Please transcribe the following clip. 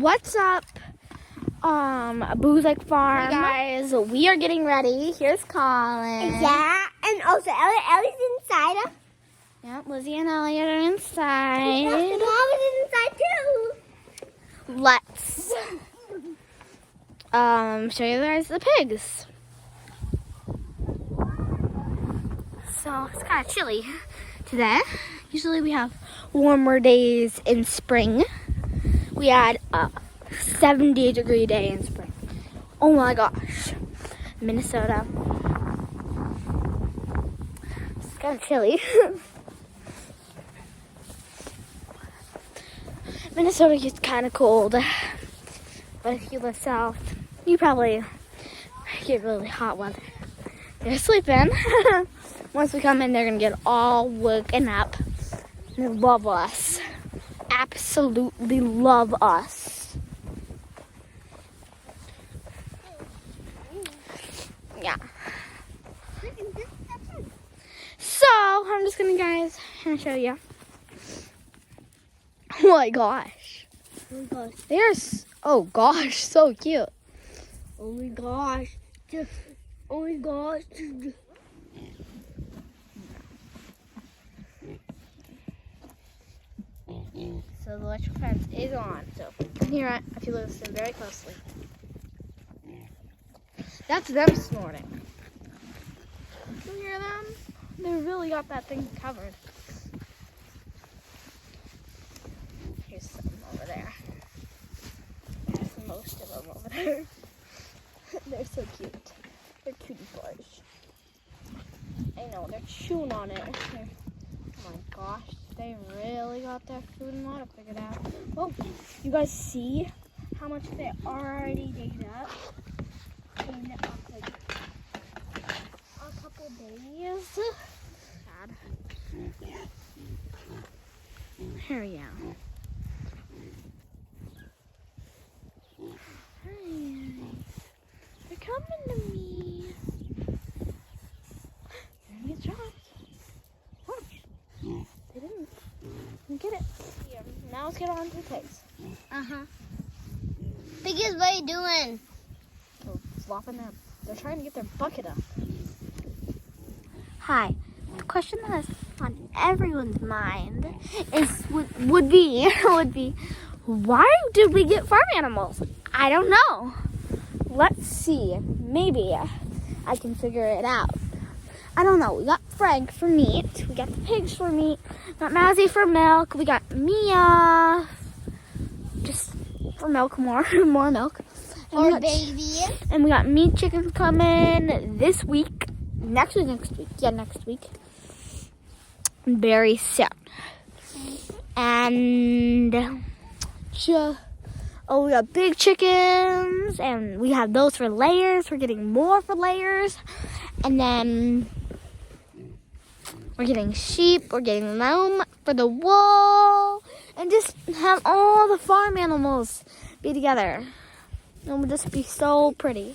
What's up, Boozlike Farm? Hey guys, we are getting ready. Here's Colin. Yeah, and also Ellie's inside. Yep, Lizzie and Elliot are inside. And Mom is inside too. Let's show you guys the pigs. So it's kind of chilly today. Usually we have warmer days in spring. We had a 70-degree day in spring. Oh my gosh. Minnesota. It's kind of chilly. Minnesota gets kind of cold. But if you live south, you probably get really hot weather. They're sleeping. Once we come in, they're going to get all woken up. They love us. Absolutely love us. Yeah. So, I'm just going to show you. Oh my gosh. Oh my gosh. Oh gosh, so cute. Oh my gosh. Oh my gosh. So the electric fence is on. So you can hear it if you listen very closely. That's them snorting. You hear them? They really got that thing covered. Here's some over there. There's most of them over there. They're so cute. They're cutie boys. I know, they're chewing on it. Oh my gosh, they really got their food and water figured out. Oh, you guys see how much they already digged up in like a couple days? Sad. Here we go. They're coming to me. Let me try. They didn't get it. Here, now let's get on to the pigs. Piggies, what are you doing? Oh, flopping them. They're trying to get their bucket up. Hi. The question that is on everyone's mind would be why did we get farm animals? I don't know. Let's see. Maybe I can figure it out. I don't know. We got Frank for meat. We got the pigs for meat. We got Mazzy for milk. We got Mia just for milk, more milk. Or baby. And we got meat chickens coming this week. Next week. Yeah, next week. Very soon. And we got big chickens, and we have those for layers. We're getting more for layers. And then we're getting sheep. We're getting them for the wool. And just have all the farm animals be together. It would just be so pretty.